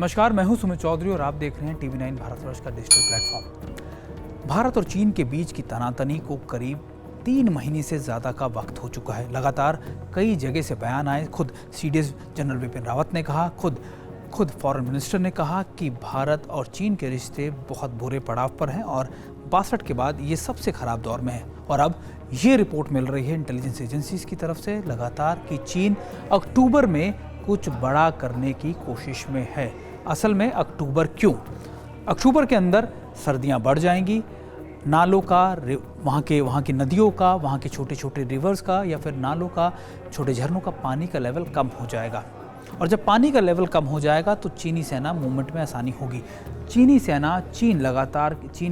नमस्कार, मैं हूं सुमित चौधरी और आप देख रहे हैं टीवी 9 भारतवर्ष का डिजिटल प्लेटफॉर्म। भारत और चीन के बीच की तनातनी को करीब 3 महीने से ज़्यादा का वक्त हो चुका है। लगातार कई जगह से बयान आए। खुद सीडीएस जनरल विपिन रावत ने कहा, खुद फॉरेन मिनिस्टर ने कहा कि भारत और चीन के रिश्ते बहुत बुरे पड़ाव पर हैं और 62 के बाद ये सबसे खराब दौर में है। और अब ये रिपोर्ट मिल रही है इंटेलिजेंस एजेंसीज की तरफ से लगातार कि चीन अक्टूबर में कुछ बड़ा करने की कोशिश में है। असल में अक्टूबर क्यों? अक्टूबर के अंदर सर्दियां बढ़ जाएंगी, नालों का, वहाँ की नदियों का, वहाँ के छोटे छोटे रिवर्स का या फिर नालों का, छोटे झरनों का पानी का लेवल कम हो जाएगा। और जब पानी का लेवल कम हो जाएगा तो चीनी सेना मूवमेंट में आसानी होगी। चीन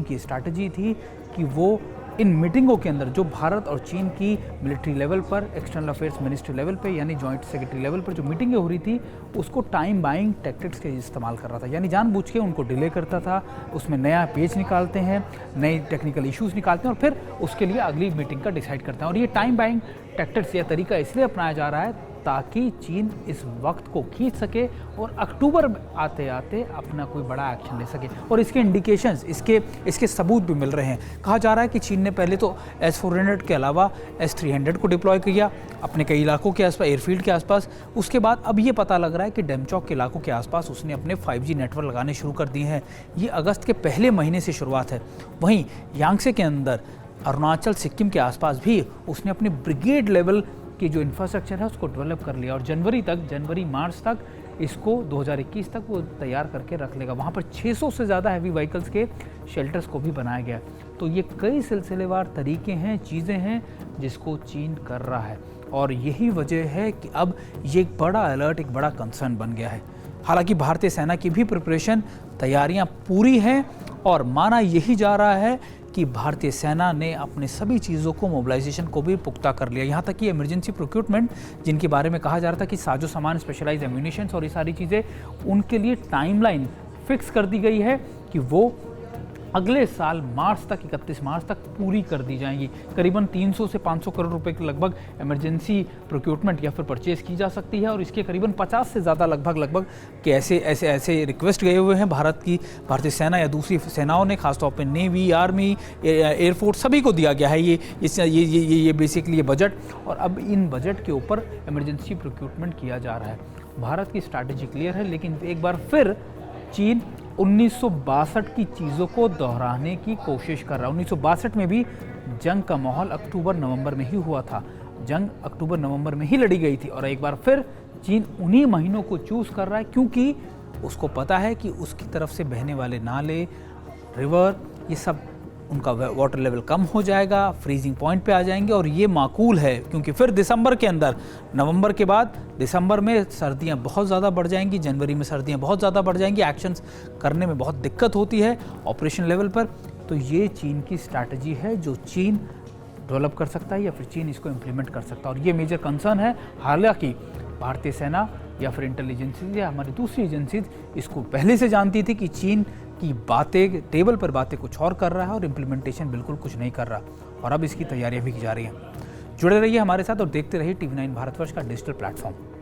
की स्ट्रैटेजी थी कि वो इन मीटिंगों के अंदर जो भारत और चीन की मिलिट्री लेवल पर, एक्सटर्नल अफेयर्स मिनिस्ट्री लेवल पे यानी जॉइंट सेक्रेटरी लेवल पर जो मीटिंगें हो रही थी, उसको टाइम बाइंग टैक्टिक्स के इस्तेमाल कर रहा था। यानी जानबूझ के उनको डिले करता था, उसमें नया पेज निकालते हैं, नए टेक्निकल इश्यूज निकालते हैं और फिर उसके लिए अगली मीटिंग का डिसाइड करते हैं। और ये टाइम बाइंग टैक्टिक्स या तरीका इसलिए अपनाया जा रहा है ताकि चीन इस वक्त को खींच सके और अक्टूबर आते आते अपना कोई बड़ा एक्शन ले सके। और इसके इंडिकेशंस, इसके सबूत भी मिल रहे हैं। कहा जा रहा है कि चीन ने पहले तो S-400 के अलावा S-300 को डिप्लॉय किया अपने कई इलाकों के आसपास, एयरफील्ड के आसपास। उसके बाद अब ये पता लग रहा है कि डेमचौक के इलाकों के आसपास उसने अपने 5G नेटवर्क लगाने शुरू कर दिए हैं। ये अगस्त के पहले महीने से शुरुआत है। वहीं यांगसे के अंदर, अरुणाचल, सिक्किम के आसपास भी उसने अपने ब्रिगेड लेवल कि जो इंफ्रास्ट्रक्चर है उसको डेवलप कर लिया और जनवरी मार्च तक इसको 2021 तक वो तैयार करके रख लेगा। वहाँ पर 600 से ज़्यादा हैवी व्हीकल्स के शेल्टर्स को भी बनाया गया। तो ये कई सिलसिलेवार तरीके हैं, चीज़ें हैं जिसको चीन कर रहा है और यही वजह है कि अब ये एक बड़ा अलर्ट, एक बड़ा कंसर्न बन गया है। हालांकि भारतीय सेना की भी प्रिपरेशन, तैयारियां पूरी हैं और माना यही जा रहा है कि भारतीय सेना ने अपने सभी चीज़ों को, मोबिलाइजेशन को भी पुख्ता कर लिया। यहाँ तक कि इमरजेंसी प्रोक्यूरमेंट जिनके बारे में कहा जा रहा था कि साजो सामान, स्पेशलाइज एम्यूनिशंस और ये सारी चीज़ें, उनके लिए टाइमलाइन फिक्स कर दी गई है कि वो अगले साल मार्च तक, 31 मार्च तक पूरी कर दी जाएंगी। करीबन 300 से 500 करोड़ रुपए के लगभग इमरजेंसी प्रोक्यूरमेंट या फिर परचेज की जा सकती है और इसके करीबन 50 से ज़्यादा लगभग के ऐसे रिक्वेस्ट गए हुए हैं भारतीय सेना या दूसरी सेनाओं ने, खासतौर पर नेवी, आर्मी, एयरफोर्स, सभी को दिया गया है ये बेसिकली बजट। और अब इन बजट के ऊपर इमरजेंसी प्रोक्यूरमेंट किया जा रहा है। भारत की स्ट्रैटेजी क्लियर है, लेकिन एक बार फिर चीन 1962 की चीज़ों को दोहराने की कोशिश कर रहा है। 1962 में भी जंग का माहौल अक्टूबर-नवंबर में ही हुआ था। जंग अक्टूबर-नवंबर में ही लड़ी गई थी और एक बार फिर चीन उन्हीं महीनों को चूज़ कर रहा है क्योंकि उसको पता है कि उसकी तरफ से बहने वाले नाले, रिवर, ये सब उनका वाटर लेवल कम हो जाएगा, फ्रीजिंग पॉइंट पे आ जाएंगे और ये माकूल है क्योंकि फिर दिसंबर के अंदर, नवंबर के बाद दिसंबर में सर्दियां बहुत ज़्यादा बढ़ जाएंगी, जनवरी में सर्दियां बहुत ज़्यादा बढ़ जाएंगी, एक्शंस करने में बहुत दिक्कत होती है ऑपरेशन लेवल पर। तो ये चीन की स्ट्रैटेजी है जो चीन डेवलप कर सकता है या फिर चीन इसको इम्प्लीमेंट कर सकता है और ये मेजर कंसर्न है। हालांकि भारतीय सेना या फिर इंटेलिजेंसीज या हमारी दूसरी एजेंसीज इसको पहले से जानती थी कि चीन की बातें, टेबल पर बातें कुछ और कर रहा है और इम्प्लीमेंटेशन बिल्कुल कुछ नहीं कर रहा और अब इसकी तैयारियां भी की जा रही हैं। जुड़े रहिए हमारे साथ और देखते रहिए टीवी 9 भारतवर्ष का डिजिटल प्लेटफॉर्म।